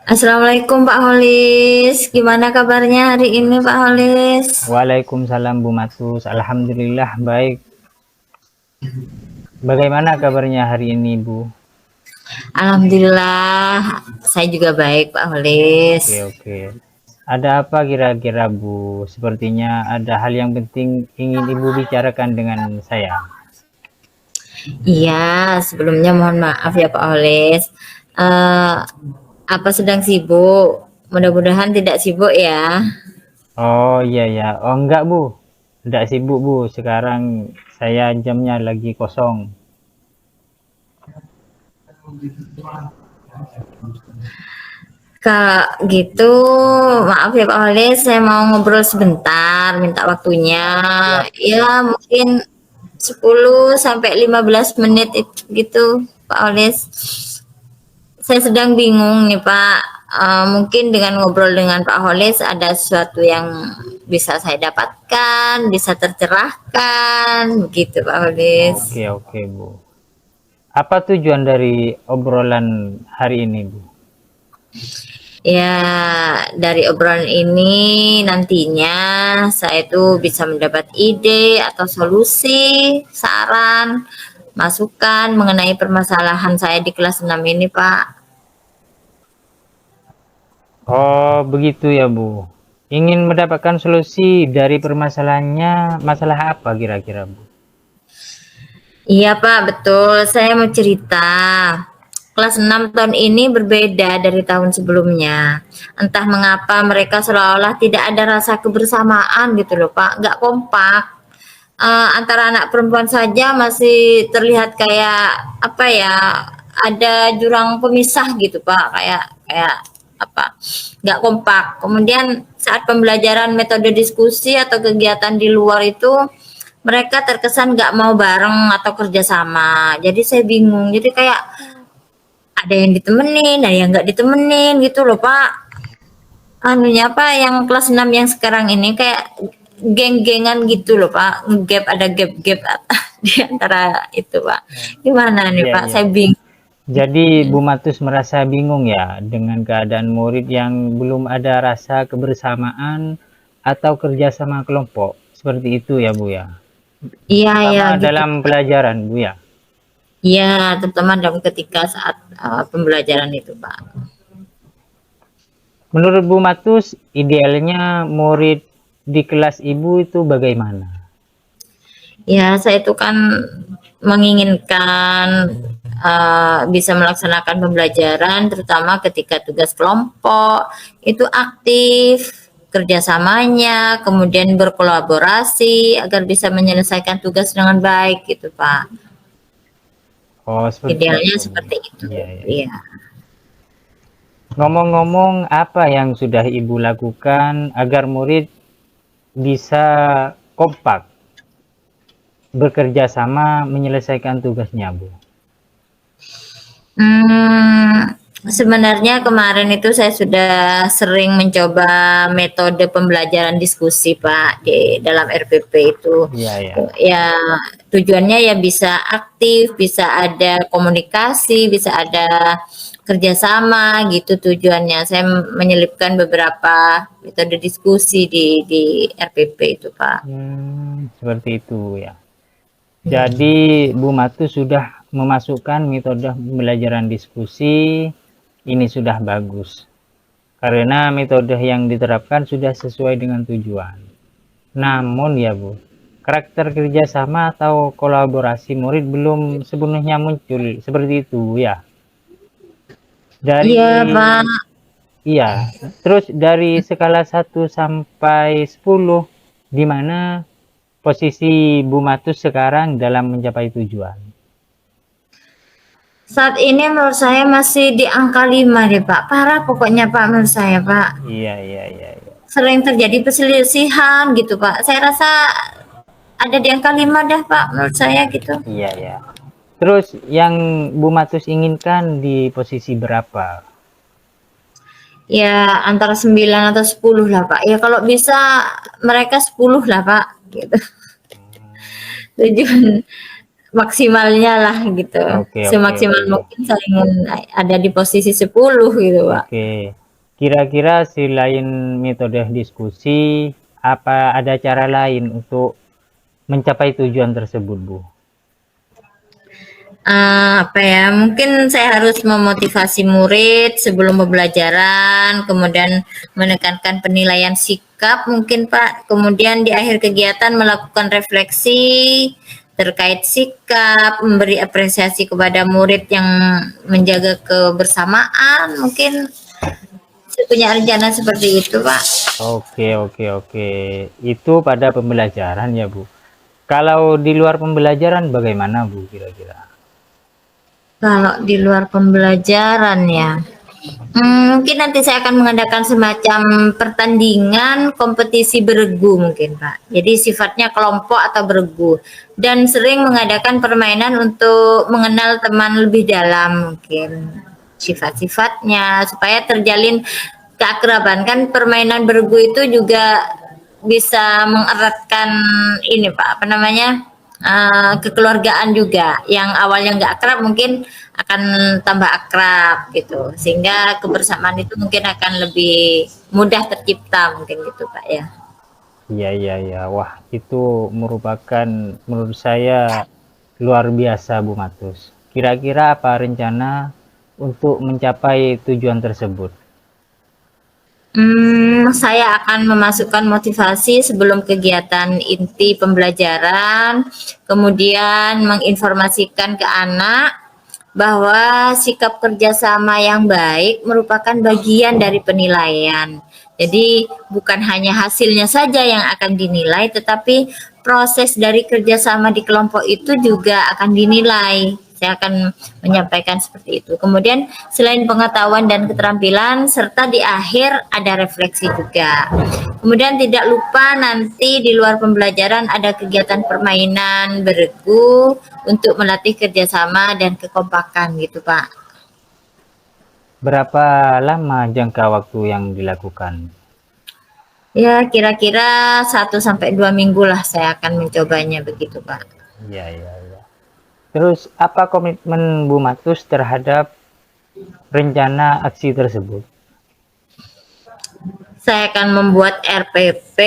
Assalamualaikum Pak Holis, gimana kabarnya hari ini Pak Holis? Waalaikumsalam Bu Matus. Alhamdulillah baik. Bagaimana kabarnya hari ini Bu? Alhamdulillah, saya juga baik Pak Holis. Oke oke. Ada apa kira-kira Bu? Sepertinya ada hal yang penting ingin Ibu bicarakan dengan saya. Iya, sebelumnya mohon maaf ya Pak Holis. Eh, apa sedang sibuk? Mudah-mudahan tidak sibuk ya. Oh iya ya. Oh enggak Bu. Tidak sibuk Bu. Sekarang saya jamnya lagi kosong. Kalau gitu, maaf ya Pak Holis, saya mau ngobrol sebentar, minta waktunya. Siap. Ya, mungkin 10 sampai 15 menit gitu Pak Holis. Saya sedang bingung nih Pak. Mungkin dengan ngobrol dengan Pak Holis ada sesuatu yang bisa saya dapatkan, bisa tercerahkan, begitu Pak Holis. Oke oke Bu. Apa tujuan dari obrolan hari ini Bu? Ya, dari obrolan ini nantinya saya tuh bisa mendapat ide atau solusi, saran, masukan mengenai permasalahan saya di kelas 6 ini, Pak. Oh, begitu ya, Bu. Ingin mendapatkan solusi dari permasalahannya, masalah apa kira-kira, Bu? Iya Pak, betul. Saya mau cerita. Kelas 6 tahun ini berbeda dari tahun sebelumnya. Entah mengapa mereka seolah-olah tidak ada rasa kebersamaan gitu loh Pak. Nggak kompak. Antara anak perempuan saja masih terlihat kayak apa ya, ada jurang pemisah gitu Pak. Kayak kayak apa, nggak kompak. Kemudian saat pembelajaran metode diskusi atau kegiatan di luar itu mereka terkesan nggak mau bareng atau kerjasama. Jadi saya bingung. Jadi kayak ada yang ditemenin, ada yang nggak ditemenin gitu loh Pak. Anunya apa yang kelas 6 yang sekarang ini kayak geng-gengan gitu loh Pak. Gap ada gap-gap di antara itu Pak. Gimana nih Iya, Pak? iya, Saya iya. bingung. Jadi Bu Matus merasa bingung ya dengan keadaan murid yang belum ada rasa kebersamaan atau kerjasama kelompok. Seperti itu ya, Bu ya. Iya ya Terutama gitu. dalam pelajaran, Bu ya. Iya, terutama dalam ketika saat pembelajaran itu Pak. Menurut Bu Matus, idealnya murid di kelas Ibu itu bagaimana? Ya, saya itu kan menginginkan bisa melaksanakan pembelajaran, terutama ketika tugas kelompok itu aktif kerjasamanya, kemudian berkolaborasi agar bisa menyelesaikan tugas dengan baik, gitu Pak. Oh, seperti Idealnya itu, Bu. seperti itu. Iya, iya. Iya. Ngomong-ngomong, apa yang sudah Ibu lakukan agar murid bisa kompak, bekerja sama menyelesaikan tugasnya, Bu? Hmm, sebenarnya kemarin itu saya sudah sering mencoba metode pembelajaran diskusi, Pak, di dalam RPP itu. Iya, ya. Ya, tujuannya ya bisa aktif, bisa ada komunikasi, bisa ada kerjasama gitu tujuannya. Saya menyelipkan beberapa metode diskusi di RPP itu, Pak. Seperti itu ya. Jadi Bu Matu sudah memasukkan metode pembelajaran diskusi, ini sudah bagus. Karena metode yang diterapkan sudah sesuai dengan tujuan. Namun ya Bu, karakter kerjasama atau kolaborasi murid belum sepenuhnya muncul seperti itu ya. Dari Iya, Pak. iya, terus dari skala 1 sampai 10, di mana posisi Bu Matus sekarang dalam mencapai tujuan? Saat ini menurut saya masih di angka 5 deh, Pak. Parah pokoknya, Pak, menurut saya, Pak. Iya, iya, iya, iya. Sering terjadi perselisihan gitu, Pak. Saya rasa ada di angka 5 dah, Pak, menurut saya gitu. Iya, ya. Terus yang Bu Matus inginkan di posisi berapa? Ya antara 9 atau 10 lah, Pak. Ya kalau bisa mereka 10 lah, Pak, gitu. Tujuan maksimalnya lah gitu. Oke, oke, Semaksimal oke. mungkin saya ingin ada di posisi 10 gitu, Pak. Oke. Kira-kira selain metode diskusi, apa ada cara lain untuk mencapai tujuan tersebut, Bu? Apa ya, mungkin saya harus memotivasi murid sebelum pembelajaran, kemudian menekankan penilaian sikap mungkin, Pak. Kemudian di akhir kegiatan melakukan refleksi terkait sikap, memberi apresiasi kepada murid yang menjaga kebersamaan, mungkin saya punya rencana seperti itu, Pak. Oke, oke, oke. Itu pada pembelajaran ya, Bu. Kalau di luar pembelajaran bagaimana, Bu, kira-kira? Kalau di luar pembelajaran ya, mungkin nanti saya akan mengadakan semacam pertandingan kompetisi beregu mungkin, Pak. Jadi sifatnya kelompok atau beregu dan sering mengadakan permainan untuk mengenal teman lebih dalam mungkin sifat-sifatnya supaya terjalin keakraban. Kan permainan beregu itu juga bisa mengeratkan ini, Pak, apa namanya? Kekeluargaan juga yang awalnya nggak akrab mungkin akan tambah akrab gitu sehingga kebersamaan itu mungkin akan lebih mudah tercipta mungkin gitu, Pak, ya. Iya, iya, iya. Wah, itu merupakan menurut saya luar biasa, Bu Matus. Kira-kira apa rencana untuk mencapai tujuan tersebut? Saya akan memasukkan motivasi sebelum kegiatan inti pembelajaran, kemudian menginformasikan ke anak bahwa sikap kerjasama yang baik merupakan bagian dari penilaian. Jadi bukan hanya hasilnya saja yang akan dinilai, tetapi proses dari kerjasama di kelompok itu juga akan dinilai. Saya akan menyampaikan seperti itu. Kemudian selain pengetahuan dan keterampilan, serta di akhir ada refleksi juga. Kemudian tidak lupa nanti di luar pembelajaran ada kegiatan permainan beregu untuk melatih kerjasama dan kekompakan gitu, Pak. Berapa lama jangka waktu yang dilakukan? Ya kira-kira 1 sampai 2 minggu lah saya akan mencobanya begitu, Pak. Iya, iya, iya. Terus apa komitmen Bu Matus terhadap rencana aksi tersebut? Saya akan membuat RPP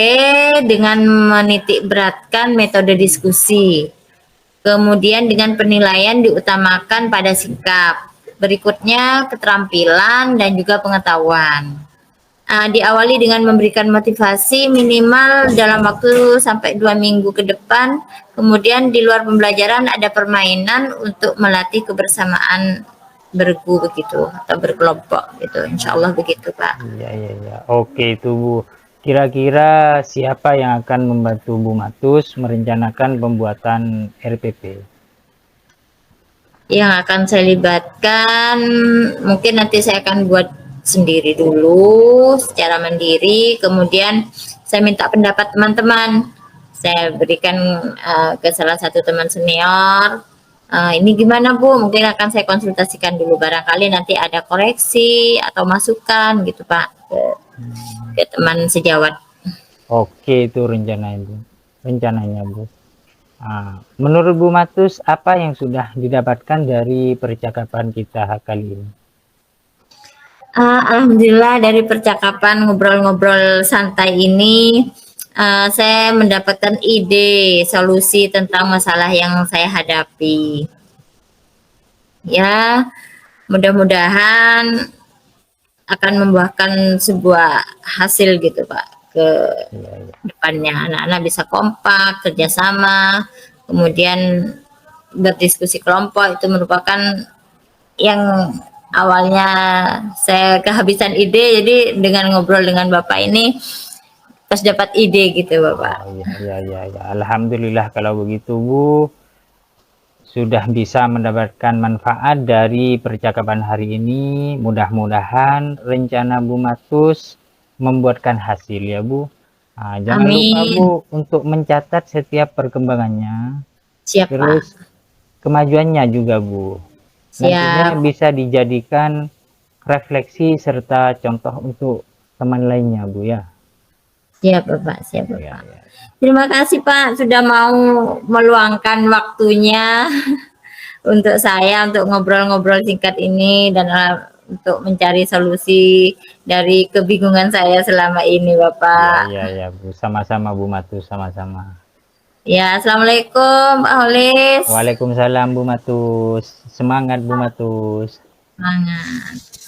dengan menitik beratkan metode diskusi. Kemudian dengan penilaian diutamakan pada sikap. Berikutnya keterampilan dan juga pengetahuan. Diawali dengan memberikan motivasi minimal dalam waktu sampai 2 minggu ke depan. Kemudian di luar pembelajaran ada permainan untuk melatih kebersamaan bergu begitu atau berkelompok gitu. Insya Allah begitu, Pak. Iya, iya, iya. Oke, itu Bu. Kira-kira siapa yang akan membantu Bu Matus merencanakan pembuatan RPP? Yang akan saya libatkan mungkin nanti saya akan buat sendiri dulu secara mandiri, kemudian saya minta pendapat teman-teman, saya berikan ke salah satu teman senior, ini gimana Bu, mungkin akan saya konsultasikan dulu, barangkali nanti ada koreksi atau masukan gitu, Pak, ke teman sejawat. Oke, itu rencananya Bu. Menurut Bu Matus, apa yang sudah didapatkan dari percakapan kita kali ini? Alhamdulillah dari percakapan ngobrol-ngobrol santai ini, saya mendapatkan ide solusi tentang masalah yang saya hadapi. Ya, mudah-mudahan akan membuahkan sebuah hasil gitu, Pak, ke Iya, iya. depannya. Anak-anak bisa kompak, kerjasama, kemudian berdiskusi kelompok itu merupakan yang awalnya saya kehabisan ide, jadi dengan ngobrol dengan Bapak ini pas dapat ide gitu, Bapak. Oh, iya, iya, iya, iya. Alhamdulillah kalau begitu Bu, sudah bisa mendapatkan manfaat dari percakapan hari ini. Mudah-mudahan rencana Bu Matus membuatkan hasil ya Bu. Jangan lupa Bu Amin. untuk mencatat setiap perkembangannya, Siap, Pak. terus kemajuannya juga Bu. Nantinya Siap. bisa dijadikan refleksi serta contoh untuk teman lainnya Bu ya. Siap Bapak, siap Ya, Bapak. ya. Terima kasih Pak sudah mau meluangkan waktunya untuk saya untuk ngobrol-ngobrol singkat ini dan untuk mencari solusi dari kebingungan saya selama ini Ya, Bapak. ya, ya, Bu. Sama-sama Bu Matu, sama-sama. Ya, Assalamualaikum Pak Holis. Waalaikumsalam Bu Matus. Semangat Bu Matus. Semangat.